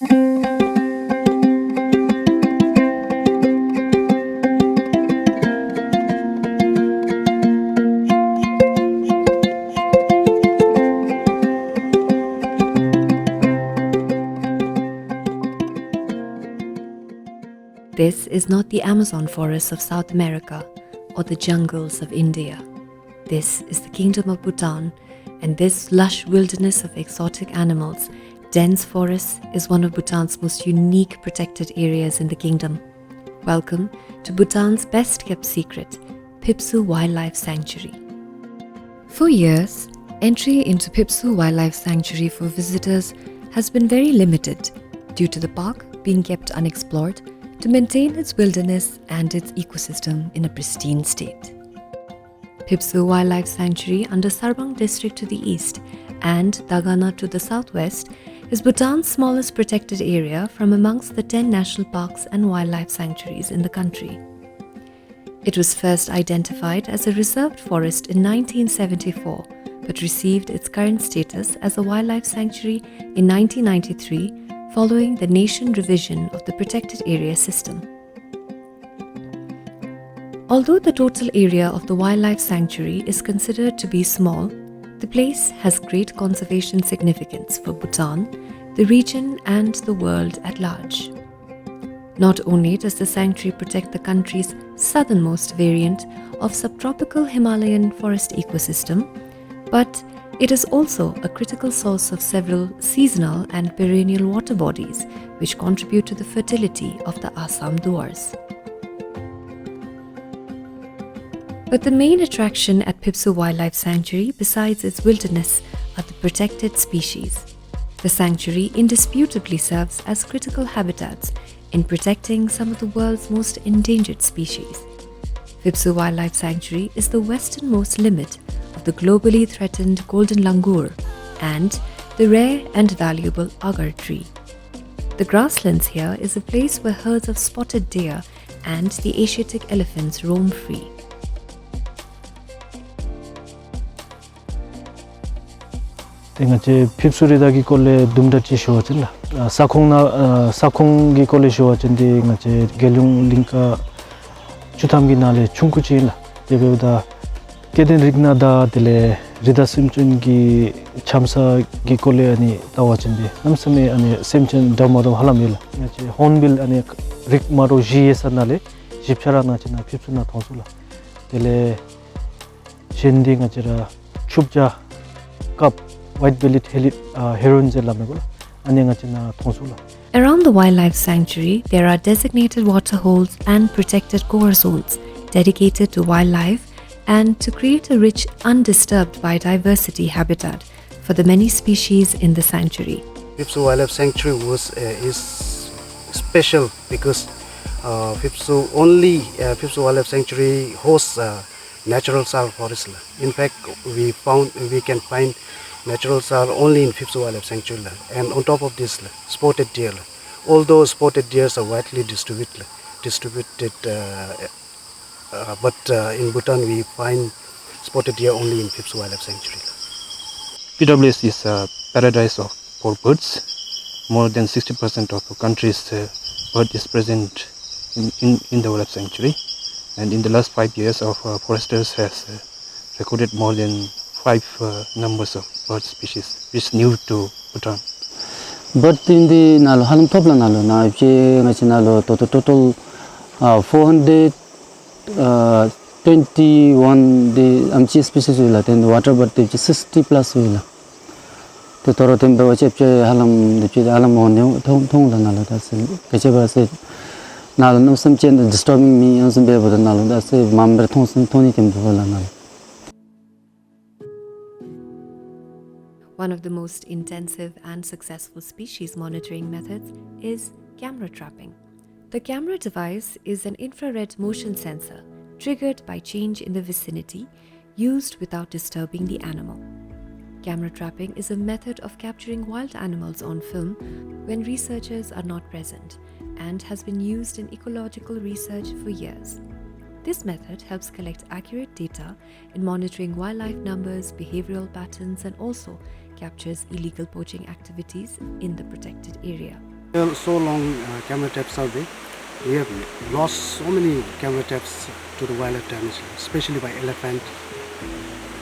This is not the Amazon forests of South America or the jungles of India. This is the Kingdom of Bhutan, and this lush wilderness of exotic animals, dense forests, is one of Bhutan's most unique protected areas in the kingdom. Welcome to Bhutan's best-kept secret, Phibsoo Wildlife Sanctuary. For years, entry into Phibsoo Wildlife Sanctuary for visitors has been very limited due to the park being kept unexplored to maintain its wilderness and its ecosystem in a pristine state. Phibsoo Wildlife Sanctuary under Sarbang district to the east and Dagana to the southwest is Bhutan's smallest protected area from amongst the 10 national parks and wildlife sanctuaries in the country. It was first identified as a reserved forest in 1974 but received its current status as a wildlife sanctuary in 1993 following the nation revision of the protected area system. Although the total area of the wildlife sanctuary is considered to be small, the place has great conservation significance for Bhutan, the region, and the world at large. Not only does the sanctuary protect the country's southernmost variant of subtropical Himalayan forest ecosystem, but it is also a critical source of several seasonal and perennial water bodies which contribute to the fertility of the Assam duars. But the main attraction at Phibsoo Wildlife Sanctuary, besides its wilderness, are the protected species. The sanctuary indisputably serves as critical habitats in protecting some of the world's most endangered species. Phibsoo Wildlife Sanctuary is the westernmost limit of the globally threatened golden langur and the rare and valuable agar tree. The grasslands here is a place where herds of spotted deer and the Asiatic elephants roam free. 땡아체 핍수리다기 꼴레 둠다치 쇼어질라 사콩기 꼴레 쇼어진디 땡아체 겔룽 링카 주탐기 나레 충쿠치일라 제베우다 केदेन रिग्नादा दिले रिदा सिमचन की छमसा की कोले अनि तावाचंदे नमसमे अनि सेमचन दमरो हलामिल याचे hornbill अनि रिक मारो GS नाले जिपछरा नाचना फिप्सुना थोसुला दिले शेंदिंग अचरा छुपजा कप व्हाइट बेलिड हेरोन जेलामेगोला अनि ngachina थोसुला. Around the wildlife sanctuary, there are designated water holes and protected core zones dedicated to wildlife and to create a rich, undisturbed biodiversity habitat for the many species in the sanctuary. Phibsoo Wildlife Sanctuary is special because Phibsoo Wildlife Sanctuary hosts natural sal forest. In fact, we can find natural sal only in Phibsoo Wildlife Sanctuary. And on top of this, spotted deer. Although spotted deer are widely distributed, but in Bhutan we find spotted deer only in Phibsoo Wildlife Sanctuary. PWS is a paradise for birds. More than 60% of the country's bird is present in the wildlife sanctuary. And in the last 5 years, our foresters has recorded more than 5 numbers of bird species, which is new to Bhutan. Bird in the nalo halam topla nalo na if nalo total 421 the amchi species wila then water bird 60 plus wila to toro tembe wache halam de halam on thong la nalo da se kache ba se nalo no some change disturbing me on some be ba nalo da se mamber thong thoni tembe la nalo. One of the most intensive and successful species monitoring methods is camera trapping. The camera device is an infrared motion sensor triggered by change in the vicinity, used without disturbing the animal. Camera trapping is a method of capturing wild animals on film when researchers are not present and has been used in ecological research for years. This method helps collect accurate data in monitoring wildlife numbers, behavioral patterns, and also captures illegal poaching activities in the protected area. There are so long camera traps are there. We have lost so many camera traps to the wildlife damage, especially by elephant.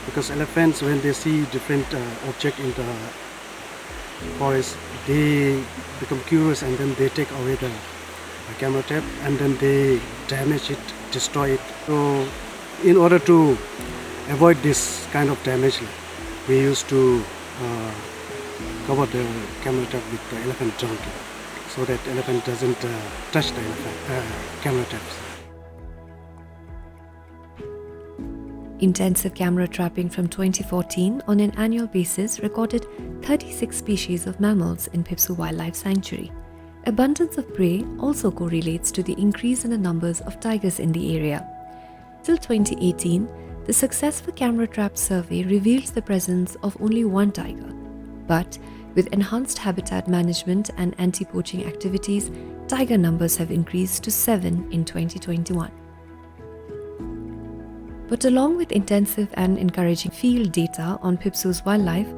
Because elephants, when they see different object in the forest, they become curious and then they take away the camera trap and then they damage it, destroy it. So in order to avoid this kind of damage, we used to cover the camera trap with the elephant junk so that elephant doesn't touch the camera traps. Intensive camera trapping from 2014 on an annual basis recorded 36 species of mammals in Phibsoo Wildlife Sanctuary. Abundance of prey also correlates to the increase in the numbers of tigers in the area. Till 2018, the successful camera trap survey reveals the presence of only one tiger. But with enhanced habitat management and anti-poaching activities, tiger numbers have increased to 7 in 2021. But along with intensive and encouraging field data on Phibsoo's wildlife,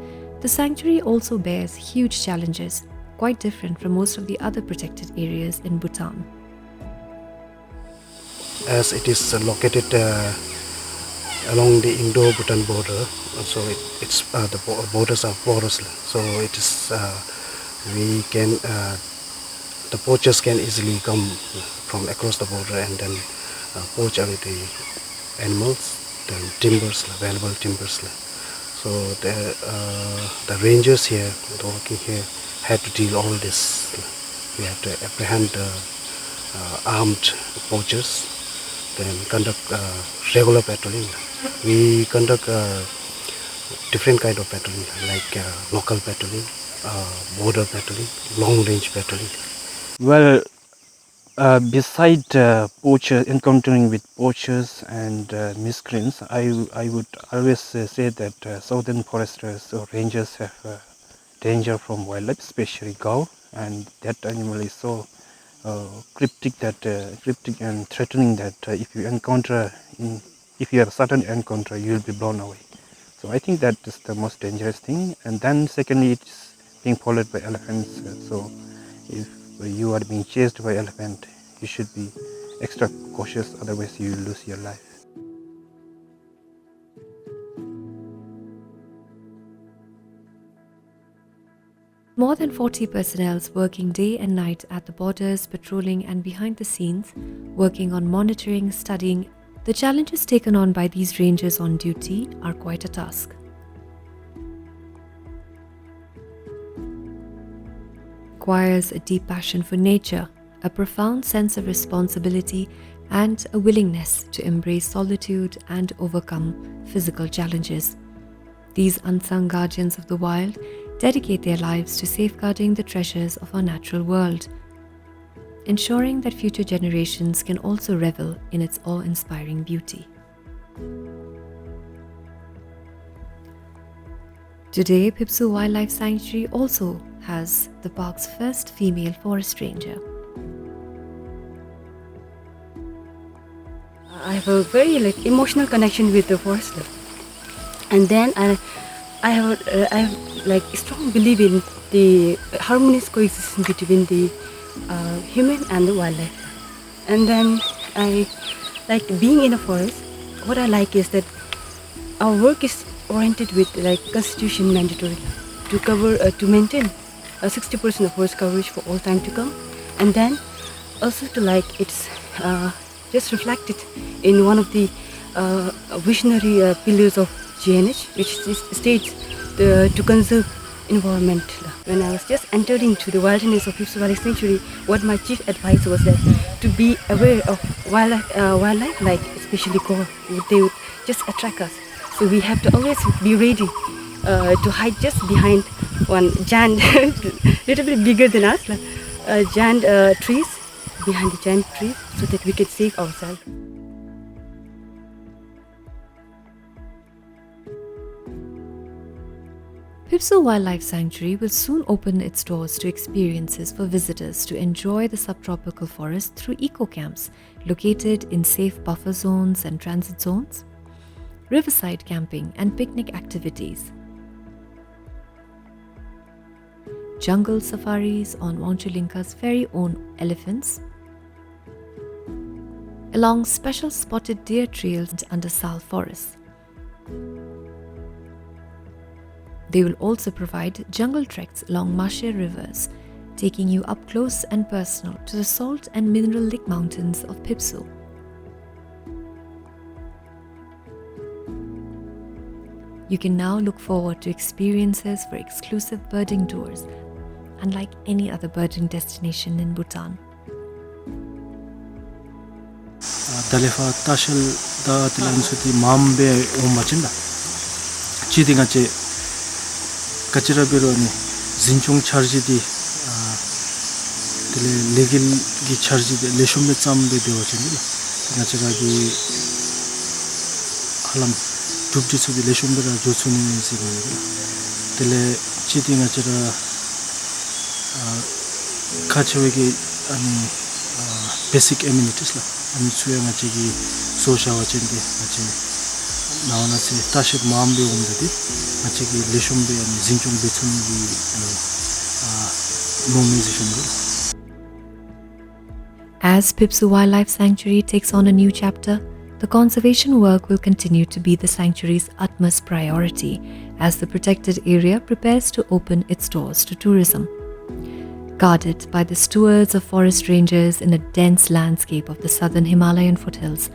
the sanctuary also bears huge challenges, quite different from most of the other protected areas in Bhutan. As it is located along the Indo-Bhutan border, so it's the borders are porous. So it is we can the poachers can easily come from across the border and then poach away the animals, the timbers, valuable timbers. So the rangers here, the working here, had to deal all this. We have to apprehend armed poachers, then conduct regular patrolling. We conduct different kind of patrolling, like local patrolling, border patrolling, long range patrolling. Well, beside encountering with poachers and miscreants, I would always say that southern foresters or rangers have danger from wildlife, especially cow, and that animal is so cryptic and threatening that if you have a sudden encounter, you will be blown away. So I think that is the most dangerous thing. And then secondly, it's being followed by elephants. So if you are being chased by elephant, you should be extra cautious, otherwise you will lose your life. More than 40 personnel working day and night at the borders, patrolling and behind the scenes, working on monitoring, studying. The challenges taken on by these rangers on duty are quite a task. Requires a deep passion for nature, a profound sense of responsibility, and a willingness to embrace solitude and overcome physical challenges. These unsung guardians of the wild dedicate their lives to safeguarding the treasures of our natural world, ensuring that future generations can also revel in its awe-inspiring beauty. Today, Phibsoo Wildlife Sanctuary also has the park's first female forest ranger. I have a very emotional connection with the forest, and then I have strong belief in the harmonious coexistence between the human and the wildlife. And then I like being in a forest. What I like is that our work is oriented with constitution mandatory to cover to maintain 60% of forest coverage for all time to come, and then also to it's just reflected in one of the visionary pillars of GNH, which states to conserve environment. When I was just entering to the wilderness of Phibsoo Wildlife Sanctuary, what my chief advice was that to be aware of wildlife, like especially gaur, they would just attract us. So we have to always be ready to hide just behind one giant, little bit bigger than us, giant trees, behind the giant trees, so that we can save ourselves. Phibsoo Wildlife Sanctuary will soon open its doors to experiences for visitors to enjoy the subtropical forest through eco-camps located in safe buffer zones and transit zones, riverside camping and picnic activities. jungle safaris on Wangchulinka's very own elephants, along special spotted deer trails under sal forests. They will also provide jungle treks along marshy rivers, taking you up close and personal to the salt and mineral lake mountains of Phibsoo. You can now look forward to experiences for exclusive birding tours, unlike any other birding destination in Bhutan. Dalefa tashal da tilan suti mambe umachinda. Chidi ngache kachira bironi zinchung charji di tile legal gi charji di leshumbe chambe dewa chinda. Ngache gi halam dubji sudi leshumbe ra jotsuni nisi tile chidi ngache kachwegi ani basic amenities la ani suya ngache gi social wachindi ngache nawana se tashib mambe umdadi ngache gi leshumbe ani zinchung bechun gi normalization. As Phibsoo Wildlife Sanctuary takes on a new chapter, the conservation work will continue to be the sanctuary's utmost priority as the protected area prepares to open its doors to tourism. Guarded by the stewards of forest rangers in a dense landscape of the southern Himalayan foothills,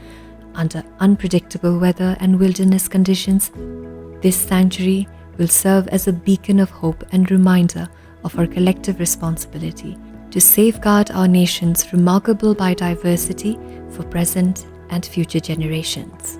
under unpredictable weather and wilderness conditions, this sanctuary will serve as a beacon of hope and reminder of our collective responsibility to safeguard our nation's remarkable biodiversity for present and future generations.